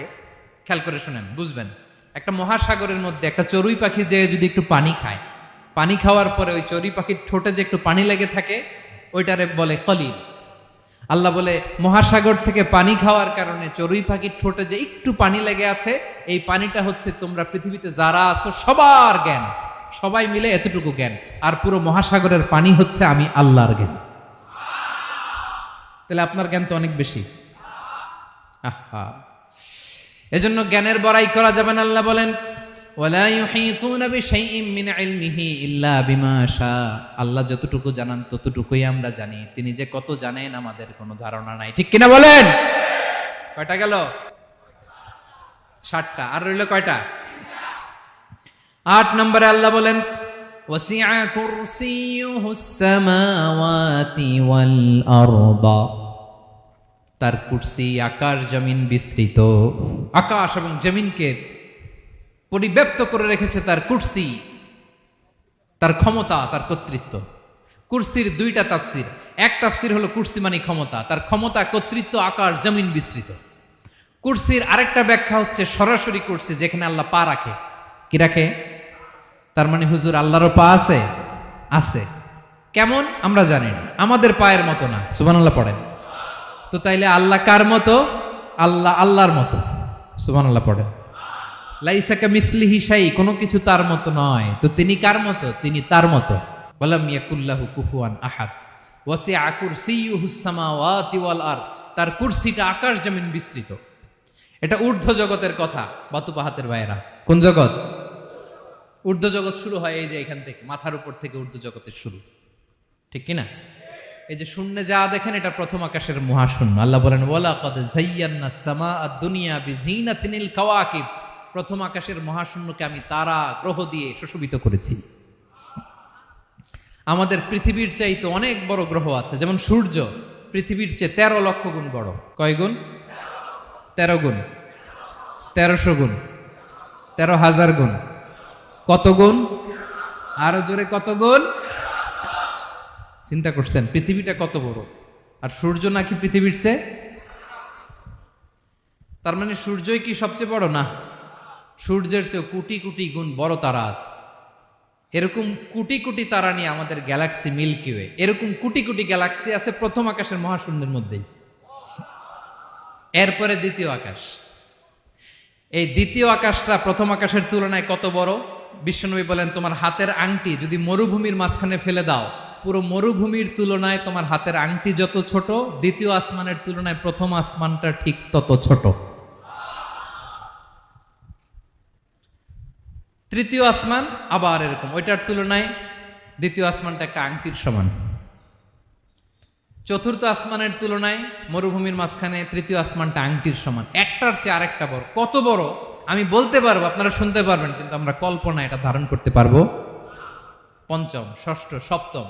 খেয়াল করে শুনেন বুঝবেন, একটা মহাসাগরের মধ্যে একটা চড়ুই পাখি যে যদি একটু পানি খায়, পানি খাওয়ার পরে ওই চড়ুই পাখির ঠোঁটে যে একটু পানি লেগে থাকে ওইটারে বলে কলিল। আল্লাহ বলে মহাসাগর থেকে পানি খাওয়ার কারণে চড়ুই পাখির ঠোঁটে যে একটু পানি লেগে আছে, এই পানিটা হচ্ছে তোমরা পৃথিবীতে যারা আছো সবার জ্ঞান, সবাই মিলে এতটুকু জ্ঞান, আর পুরো মহাসাগরের পানি হচ্ছে আমি আল্লাহর জ্ঞান। তাহলে আপনার জ্ঞান তো অনেক বেশি। আহা, এজন্য জ্ঞানের বড়াই করা যাবে না। আল্লাহ বলেন ওয়ালা ইউহিতুনা বিশাইইম মিন ইলমিহি ইল্লা বিমা শা। আল্লাহ যতটুকু জানান ততটুকুই আমরা জানি, তিনি যে কত জানেন আমাদের কোনো ধারণা নাই। ঠিক কিনা বলেন? কয়টা গেল? 7টা। আর রইল কয়টা? 8 নম্বরে আল্লাহ বলেন ওয়াসিআ কুরসিয়ুহুস সামাওয়াতি ওয়াল আরদা। তার কুরসি আকাশ জমিন বিস্তৃত, আকাশ এবং জমিনকে পরিব্যাপ্ত করে রেখেছে তার কুরসি, তার ক্ষমতা, তার কর্তৃত্ব। কুরসির 2টা তাফসির। এক তাফসির হলো কুরসি মানে ক্ষমতা, তার ক্ষমতা, কর্তৃত্ব, আকাশ জমিন বিস্তৃত। কুরসির আরেকটা ব্যাখ্যা হচ্ছে সরাসরি কুরসি, যেখানে আল্লাহ পা রাখে। কি রাখে? তার মানে হুজুর আল্লাহরও পা আছে? আছে। কেমন আমরা জানি না, আমাদের পায়ের মতো না। সুবহানাল্লাহ পড়েন। তো তাইলে আল্লাহ কার মতো? আল্লাহ আল্লাহর মতো। সুবহানাল্লাহ পড়েন। লাইসা কামিসলিহি শাই, কোনো কিছু তার মতো নয়। তো তিনি কার মতো? তিনি তার মতো। ওয়ালাম ইয়াকুল্লাহু কুফুয়ান আহাদ। ওয়াসিআ কুরসিয়ুহুস সামাওয়াতি ওয়াল আরদ। তার কুরসিটা আকাশ জমিন বিস্তৃত। এটা ঊর্ধ্ব জগতের কথা বাতুপাহাতের ভাইয়েরা। কোন জগৎ? ঊর্ধ্ব জগৎ শুরু হয় এই যে এখান থেকে, মাথার উপর থেকে ঊর্ধ্ব জগতের শুরু। ঠিক কিনা? এই যে শূন্যে যা দেখেন এটা প্রথম আকাশের মহাশূন্য। আল্লাহ বলেন ওয়ালাকাদ যায়্যানাস সামাআদ দুনিয়া বিজিনাতিল কাওয়াকিব। প্রথম আকাশের মহাশূন্যকে আমি তারা গ্রহ দিয়ে সুশোভিত করেছি। আমাদের পৃথিবীর চাইতে অনেক বড় গ্রহ আছে, যেমন সূর্য পৃথিবীর চেয়ে 13 লক্ষ গুণ বড়। কয় গুণ? 13 গুণ, 1300 গুণ, 13,000 গুণ। কত গুণ? আরো জোরে কত গুণ? চিন্তা করছেন পৃথিবীটা কত বড়, আর সূর্য নাকি পৃথিবীর চেয়ে? তার মানে সূর্যই কি সবচেয়ে বড়? না, সূর্যের চেয়ে কোটি কোটি গুণ বড় তারা আছে। এরকম কোটি কোটি তারা নিয়ে আমাদের গ্যালাক্সি মিল্কি ওয়ে। এরকম কোটি কোটি গ্যালাক্সি আছে প্রথম আকাশের মহাশূন্যের মধ্যেই। এরপরে দ্বিতীয় আকাশ। এই দ্বিতীয় আকাশটা প্রথম আকাশের তুলনায় কত বড়? বিশ্বনবী বলেন তোমার হাতের আংটি যদি মরুভূমির মাঝখানে ফেলে দাও, পুরো মরুভূমির তুলনায় তোমার হাতের আংটি যত ছোট, দ্বিতীয় আসমানের তুলনায় প্রথম আসমানটা ঠিক তত ছোট। তৃতীয় আসমান আবার এরকম, ওইটার তুলনায় দ্বিতীয় আসমানটা একটা আংটির সমান। চতুর্থ আসমানের তুলনায় মরুভূমির মাঝখানে তৃতীয় আসমানটা আংটির সমান। একটার চেয়ে আরেকটা বড়। কত বড় আমি বলতে পারবো, আপনারা শুনতে পারবেন, কিন্তু আমরা কল্পনা এটা ধারণ করতে পারবো? পঞ্চম, ষষ্ঠ, সপ্তম,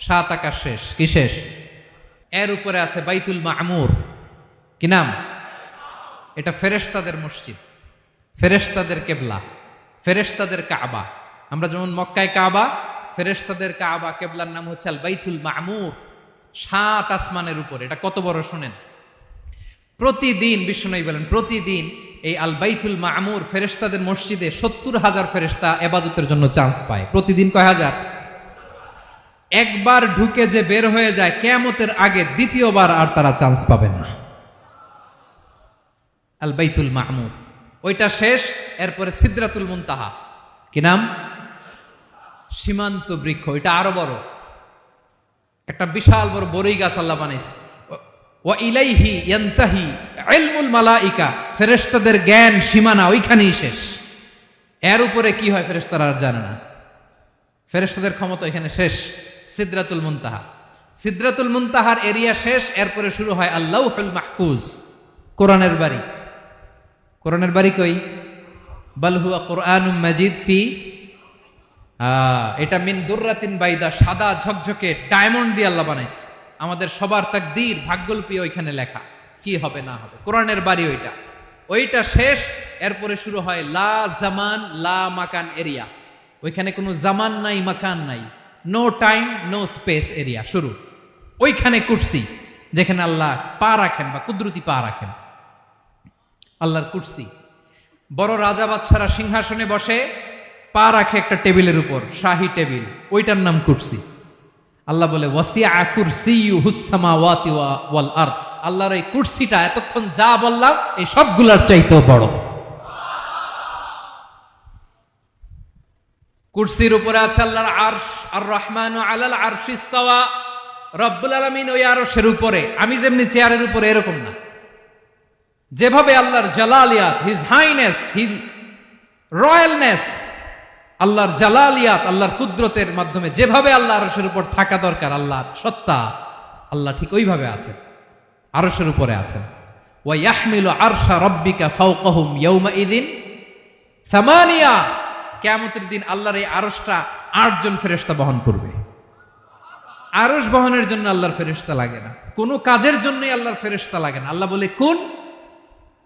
7 আকাশ শেষ। কি শেষ? এর উপরে আছে বাইতুল মামুর। কি নাম? এটা ফেরেশতাদের মসজিদ, ফেরেশতাদের কেবলা, ফেরেশতাদের কাবা। আমরা যেমন মক্কায় কাবা, ফেরেশতাদের কাবা কেবলার নাম হচ্ছে আল বাইতুল মামুর। 7 আসমানের উপর। এটা কত বড় শোনেন, প্রতিদিন বিশ্বনবী বলেন প্রতিদিন এই আল বাইতুল মামুর ফেরেশতাদের মসজিদে 70,000 ফেরেশতা ইবাদতের জন্য চান্স পায়। প্রতিদিন কয় হাজার? একবার ঢুকে যে বের হয়ে যায় কিয়ামতের আগে দ্বিতীয়বার আর তারা চান্স পাবে না। আল বাইতুল মামুর ওইটা শেষ, এরপরে সিদরাতুল মুনতাহা, কি নাম? সীমান্ত বৃক্ষ। এটা আরো বড়, একটা বিশাল বড় বড়ই গাছ আল্লাহ বানাইছে। ওয়া ইলাইহি ইয়ানতাহি ইলমুল মালাইকা, ফেরেশতাদের জ্ঞান সীমানা ওইখানেই শেষ। এর উপরে কি হয় ফেরেশতারা আর জানে না। ফেরেশতাদের ক্ষমতা এখানে শেষ। সিদরাতুল মুনতাহা, সিদরাতুল মুনতাহার এরিয়া শেষ, এরপরে শুরু হয় আল্লাহুল মাহফুজ, কোরআনের বাড়ি। কোরআনের বাড়ি কই? বাল হুয়া কুরআনুম মাজিদ ফি, এটা মিন দুররাতিন বাইদা, সাদা ঝকঝকে ডায়মন্ড দিয়ে আল্লাহ বানাইছে। আমাদের সবার তাকদীর ভাগ্যলিপি ওইখানে লেখা, কি হবে না হবে। কোরআনের বাড়ি ওইটা, ওইটা শেষ। এরপরে শুরু হয় লা জামান লা মাকান এরিয়া। ওইখানে কোনো জামান নাই, মাকান নাই, no time no space area শুরু। ওইখানে কুরসি, যেখানে আল্লাহ পা রাখেন বা কুদরতি পা রাখেন, আল্লাহর কুরসি। বড় রাজা বাদশারা সিংহাসনে বসে পা রাখে একটা টেবিলের উপর, শাহী টেবিল, ওইটার নাম কুরসি। আল্লাহ বলে ওয়াসিআ কুরসিয়ুহুস সামাওয়াতি ওয়াল আরদ, আল্লাহর এই কুরসিটা এতক্ষণ যা বললাম এই সবগুলোর চাইতেও বড়। কুরসির উপরে আছে আল্লাহর আরশ, আর রহমানু আলাল আরশি ইস্তাওয়া, রব্বুল আলামিন ওই আরশের উপরে। আমি যেমনি চেয়ারের উপরে এরকম না, যেভাবে আল্লাহর জালালিয়াত, হিজ হাইনেস, হিজ রয়্যালনেস, আল্লাহর জালালিয়াত, আল্লাহর কুদরতের মাধ্যমে যেভাবে আল্লাহ আরশের উপর থাকা দরকার, আল্লাহর সত্তা, আল্লাহ ঠিক ওইভাবে আছেন, আরশের উপরে আছেন। ওয়া ইয়াহমিলু আরশা রাব্বিকা ফাওকাহুম ইয়াওমাইযিন সামানিয়া, কিয়ামতের দিন আল্লাহর এই আরশটা 8 জন ফেরেশতা বহন করবে। আরশ বহনের জন্য আল্লাহর ফেরেশতা লাগে না, কোনো কাজের জন্যই আল্লাহর ফেরেশতা লাগে না। আল্লাহ বলে কুন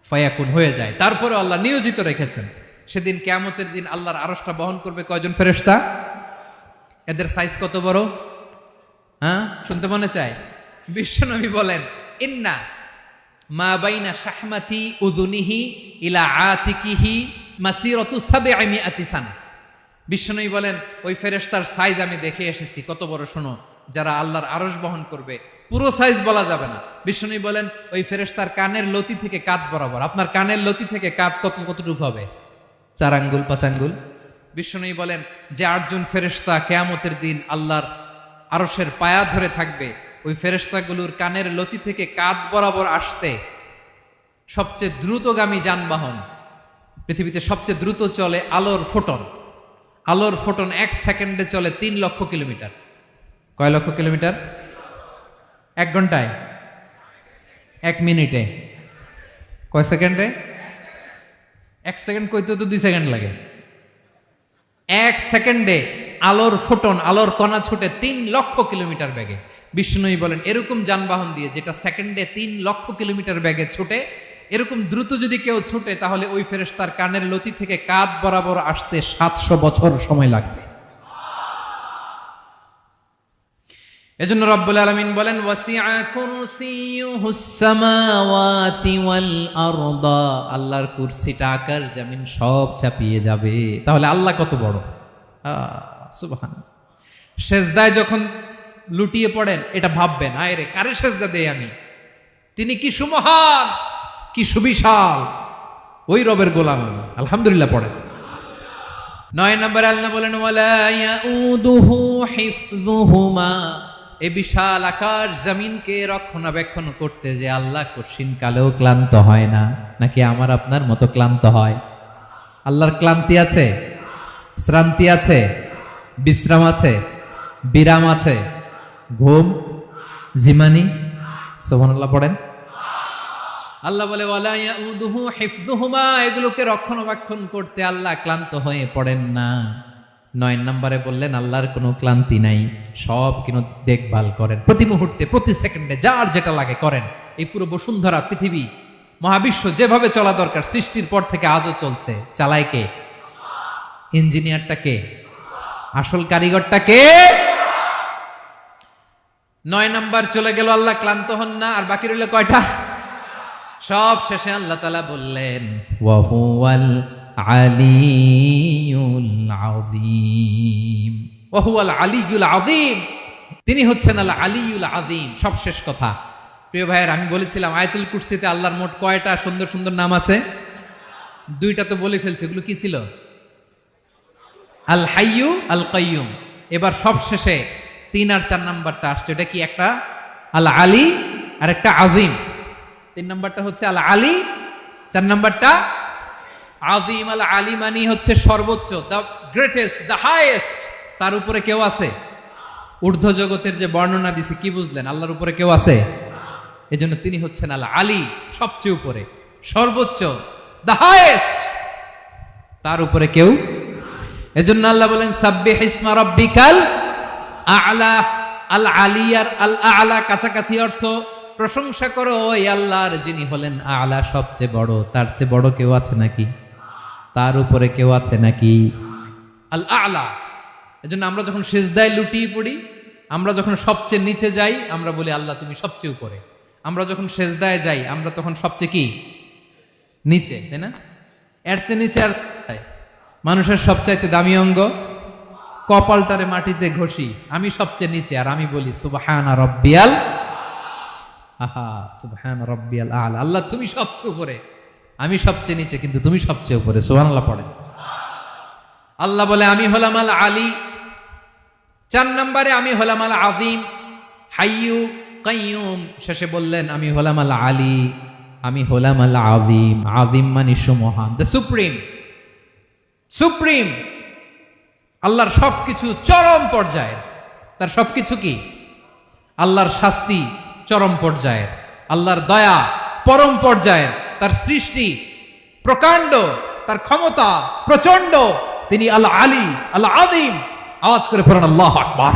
ফায়াকুন, হয়ে যায়। তারপরে আল্লাহ নিয়োজিত রেখেছেন। সেদিন কিয়ামতের দিন আল্লাহর আরশটা বহন করবে কয়জন ফেরেশতা? এদের সাইজ কত বড়? হ্যাঁ, শুনতে মনে চায়? বিশ্বনবী বলেন ইন্না মা বাইনা শাহমাতি উযুনিহি ইলা আতিকিহি মাসিরাতু 700 সানা। বিশ্বনবী বলেন ওই ফেরেশতার সাইজ আমি দেখে এসেছি কত বড়, শোনো, যারা আল্লাহর আরশ বহন করবে। পুরো সাইজ বলা যাবে না। বিশ্বনবী বলেন ওই ফেরেশতার কানের লতি থেকে কাঁধ বরাবর। আপনার কানের লতি থেকে কাঁধ কতটুকু হবে? 4 আঙ্গুল 5 আঙ্গুল। বিশ্বনবী বলেন যে 8 জন ফেরেশতা কিয়ামতের দিন আল্লাহর আরশের পায়া ধরে থাকবে, ওই ফেরেশতাগুলোর কানের লতি থেকে কাঁধ বরাবর আসতে সবচেয়ে দ্রুতগামী যানবাহন, পৃথিবীতে সবচেয়ে দ্রুত চলে আলোর ফোটন। আলোর ফোটন 1 সেকেন্ডে চলে 3 লক্ষ কিলোমিটার। কয় লক্ষ কিলোমিটার? 1 ঘন্টায়? 1 মিনিটে? কয় সেকেন্ডে? 1 সেকেন্ড কইতে তো 2 সেকেন্ড লাগে। 1 সেকেন্ডে আলোর ফোটন, আলোর কণা ছুটে 3 লক্ষ কিলোমিটার বেগে। বিষ্ণুই বলেন এরকম যানবাহন দিয়ে, যেটা সেকেন্ডে 3 লক্ষ কিলোমিটার বেগে ছুটে, এরকম দ্রুত যদি কেউ ছুটে, তাহলে ওই ফেরেশতার কানের লতি থেকে কাঁধ বরাবর আসতে 700 বছর সময় লাগবে। এজন্য রব্বুল আলামিন বলেন ওয়াসিআ কুরসিয়ুহুস সামাওয়াতি ওয়াল আরদা, আল্লাহর কুরসিটা আকাশ জমিন সব চাপিয়ে যাবে। তাহলে আল্লাহ কত বড়! সুবহানাল্লাহ। সেজদায় যখন লুটিয়ে পড়েন এটা ভাববেন, আয় রে কারে সেজদা দেই আমি, তিনি কি সুমহান, কি সুবিশাল, ওই রবের গোলাম আমি। আলহামদুলিল্লাহ পড়েন। 9 নম্বরে আল্লাহ বলেন ওয়ালা ইয়াউদুহু হিফযুহুমা, এই বিশাল আকাশ জমিনকে রক্ষণাবেক্ষণ করতে যে আল্লাহ কঠিন কালেও ক্লান্ত হয় না। নাকি আমার আপনার মতো ক্লান্ত হয়? আল্লাহর ক্লান্তি আছে? শ্রান্তি আছে? বিশ্রাম আছে? বিরাম আছে? ঘুম, জিমানি? সুবহানাল্লাহ পড়েন। আল্লাহ বলে ওয়ালা ইয়াউদুহু হিফযুহুমা, এগুলোকে রক্ষণাবেক্ষণ করতে আল্লাহ ক্লান্ত হয়ে পড়েন না। 9 নম্বরে বললেন আল্লাহর কোনো ক্লান্তি নাই, সব কিন্তু দেখভাল করেন, প্রতি মুহূর্তে প্রতি সেকেন্ডে যার যেটা লাগে করেন। এই পুরো বসুন্ধরা, পৃথিবী, মহাবিশ্ব যেভাবে চলা দরকার সৃষ্টির পর থেকে আজও চলছে। চালায় কে? ইঞ্জিনিয়ারটা কে? আসল কারিগরটা কে? 9 নম্বর চলে গেল, আল্লাহ ক্লান্ত হন না। আর বাকি রইল কয়টা? সব শেষে আল্লাহ তাআলা বললেন ওয়া হুয়াল আলিয়ুল আযীম, ওয়া হুয়াল আলিয়ুল আযীম, তিনি হচ্ছেন আল আলিয়ুল আযীম। সব শেষ কথা। প্রিয় ভাইয়ের, আমি বলেছিলাম আয়াতুল কুরসিতে আল্লাহর মোট কয়টা সুন্দর সুন্দর নাম আছে? দুইটা তো বলে ফেলছে। এগুলো কি ছিল? আল হাইয়ু, আল কাইয়ুম। এবার সব শেষে 3 আর 4 নাম্বারটা আসছে। এটা কি? একটা আল আলী আর একটা আজিম। 3 নাম্বারটা হচ্ছে আল আলী, 4 নাম্বারটা আযীম। আল আলী মানে হচ্ছে সর্বোচ্চ, দ্য গ্রেটেস্ট, দ্য হাইয়েস্ট। তার উপরে কেউ আছে? ঊর্ধ্ব জগতের যে বর্ণনা দিছি, কি বুঝলেন? আল্লাহর উপরে কেউ আছে? এজন্য তিনি হচ্ছেন আল আলী, সবচেয়ে উপরে, সর্বোচ্চ, দ্য হাইয়েস্ট। তার উপরে কেউ। এজন্য আল্লাহ বলেন সাব্বিহ ইসমা রাব্বিকাল আ'লা। আল আলী আর আল আ'লা কাছাকাছি অর্থ। প্রশংসা করো ওই আল্লাহর যিনি হলেন আ'লা, সবচেয়ে বড়। তার চেয়ে বড় কেউ আছে নাকি? তার উপরে কেউ আছে নাকি? আল আ'লা। এজন্য আমরা যখন সিজদায় লুটিয়ে পড়ি, আমরা যখন সবচেয়ে নিচে যাই, আমরা বলি আল্লাহ তুমি সবচেয়ে উপরে। আমরা যখন সিজদায় যাই, আমরা তখন সবচেয়ে কি? নিচে, তাই না? এর চেয়ে নিচে আর মানুষের সবচাইতে দামি অঙ্গ কপালটারে মাটিতে ঘষি, আমি সবচেয়ে নিচে, আর আমি বলি সুবহানা রাব্বিয়াল আহা, সুবহানা রাব্বিয়াল আ'লা। আল্লাহ তুমি সবচেয়ে উপরে, আমি সবচেয়ে নিচে, কিন্তু তুমি সবচেয়ে উপরে। সুবহানাল্লাহ পড়েন। আল্লাহ বলে আমি হলাম আল আলী। 4 নম্বরে আমি হলাম আল আযীম, হাইয়ু কাইয়ুম। শেষে বললেন আমি হলাম আল আলী, আমি হলাম আল আযীম। আযীম মানে সুমহান, দ্য সুপ্রিম। সুপ্রিম। আল্লাহর সবকিছু চরম পর্যায়ের। তার সবকিছু কি? আল্লাহর শাস্তি চরম পর্যায়ের, আল্লাহর দয়া পরম পর্যায়ের, তার সৃষ্টি প্রকাণ্ড, তার ক্ষমতা প্রচন্ড। তিনি আল আলী, আল আযীম। আওয়াজ করে পড়েন আল্লাহু আকবার।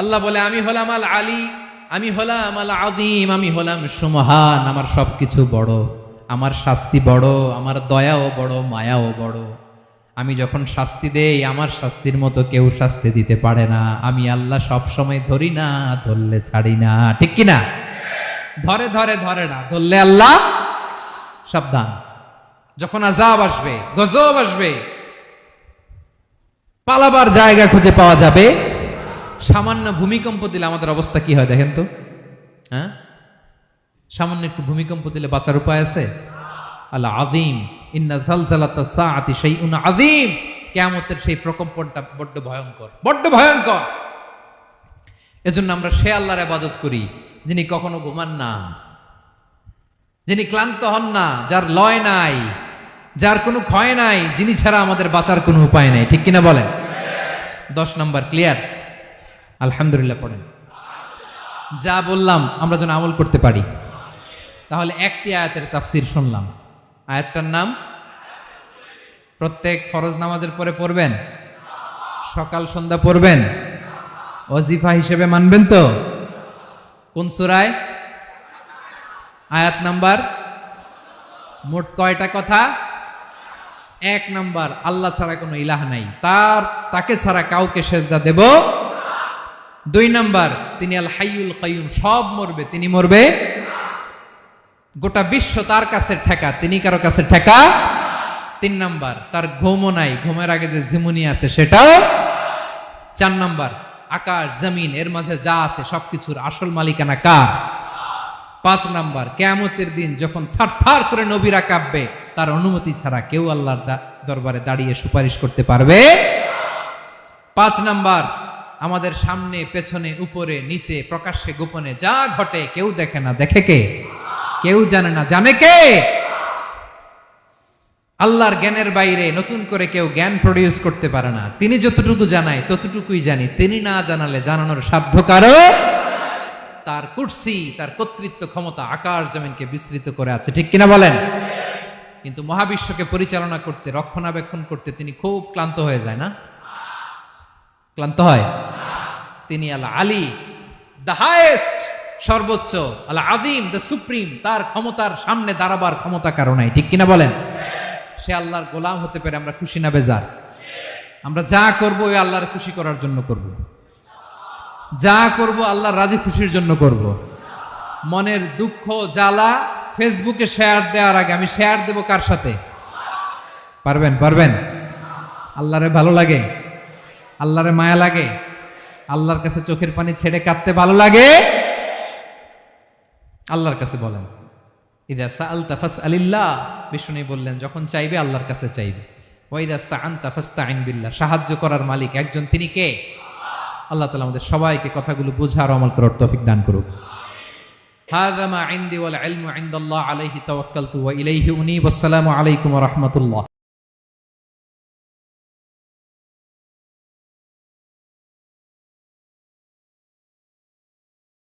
আল্লাহ বলে আমি হলাম আল আলী, আমি হলাম আল আযীম, আমি হলাম সুমহান। আমার সবকিছু বড়, আমার শাস্তি বড়, আমার দয়াও বড়, মায়াও বড়। আমি যখন শাস্তি দেই, আমার শাস্তির মতো কেউ শাস্তি দিতে পারে না। আমি আল্লাহ সব সময় ধরি না, ধরলে ছাড়ি না। ঠিক কি না? ধরে ধরে ধরে না, ধরলে আল্লাহ সাবধান। যখন আযাব আসবে, গজব আসবে, পালাবার জায়গা খুঁজে পাওয়া যাবে। সামান্য ভূমিকম্প দিলে আমাদের অবস্থা কি হয় দেখেন তো? হ্যাঁ, সামান্য একটু ভূমিকম্প দিলে বাঁচার উপায় আছে? আল আযীম, ইন্না যালজালাতাস সাআতি শাইউন আযীম। কিয়ামতের সেই প্রকম্পনটা বড্ড ভয়ঙ্কর, বড্ড ভয়ঙ্কর। এজন্য আমরা সে আল্লাহর ইবাদত করি যিনি কখনো ঘুমান না, যিনি ক্লান্ত হন না, যার লয় নাই, যার কোনো ক্ষয় নাই, যিনি ছাড়া আমাদের বাঁচার কোনো উপায় নাই। ঠিক কিনা বলেন? 10 নম্বর ক্লিয়ার? আলহামদুলিল্লাহ পড়েন। যা বললাম আমরা যেন আমল করতে পারি। তাহলে একটি আয়াতের তাফসীর শুনলাম। আয়াতটার নাম প্রত্যেক ফরজ নামাজের পরে পড়বেন, সকাল সন্ধ্যা পড়বেন, ওয়াজিফা হিসেবে মানবেন তো? কোন সূরায়? আয়াত নাম্বার। মোট কয়টা কথা? 1 নাম্বার, আল্লাহ ছাড়া কোনো ইলাহ নাই, তাকে ছাড়া কাউকে সেজদা দেব। 2 নাম্বার, তিনি আল হাইয়ুল কাইয়ুম, সব মরবে, তিনি মরবে। গোটা বিশ্ব তার কাছে ঠেকা, তিনি কারো কাছে ঠেকা। 3 নাম্বার, তার ঘুমও নাই, ঘুমের আগে যে ঝিমুনি আছে সেটাও। 4 নাম্বার, আকাশ জমিন এর মাঝে যা আছে সবকিছুর আসল মালিকানা কার? 5 নাম্বার, কিয়ামতের দিন যখন থারথার করে নবীরা কাঁপবে, তার অনুমতি ছাড়া কেউ আল্লাহর দরবারে দাঁড়িয়ে সুপারিশ করতে পারবে। 5 নাম্বার, আমাদের সামনে পেছনে উপরে নিচে প্রকাশ্যে গোপনে যা ঘটে কেউ দেখে না, দেখে কে? কেউ জানে না, জানে কে? আল্লাহর জ্ঞানের বাইরে নতুন করে কেউ জ্ঞান প্রডিউস করতে পারে না। তিনি যতটুকু জানায় ততটুকুই জানি, তিনি না জানালে জানানোর সাধ্য কারো। তার কুরসি, তার কর্তৃত্ব ক্ষমতা আকাশ জমিনকে বিস্তৃত করে আছে। ঠিক কিনা বলেন? কিন্তু মহাবিশ্বকে পরিচালনা করতে, রক্ষণাবেক্ষণ করতে তিনি খুব ক্লান্ত হয়ে যায় না? ক্লান্ত হয়? তিনি আল আলী, দ্য হাইয়েস্ট, সর্বোচ্চ, আল আযীম, দ্য সুপ্রিম। তার ক্ষমতার সামনে দাঁড়াবার ক্ষমতা কারো নাই। ঠিক কিনা বলেন? সে আল্লাহর গোলাম হতে পেরে আমরা খুশি না বেজার? আমরা যা করব ওই আল্লাহর খুশি করার জন্য করব, যা করব আল্লাহর রাজি খুশির জন্য করব। মনের দুঃখ জ্বালা ফেসবুকে শেয়ার দেওয়ার আগে আমি শেয়ার দেব কার সাথে? পারবেন? পারবেন? আল্লাহরে ভালো লাগে? আল্লাহরে মায়া লাগে? আল্লাহর কাছে চোখের পানি ছেড়ে কাঁদতে ভালো লাগে? আল্লাহর কাছে বলেন। ইদা সাআলতা ফাসআলিল্লাহ, বিষ্ণু বললেন যখন চাইবে আল্লাহর কাছে চাইবে। ওয়া ইদা ইসতাআনতা ফাসতাইন বিল্লাহ, সাহায্য করার মালিক একজন, তিনি কে? আল্লাহ তাআলা আমাদের সবাইকে কথাগুলো বোঝার আমল করার তৌফিক দান করুক। হাযা মা ইনদি ওয়াল ইলমু ইনদাল্লাহ আলাইহি তাওয়াক্কালতু ওয়া ইলাইহি উনীব। আসসালামু আলাইকুম ওয়া রাহমাতুল্লাহ।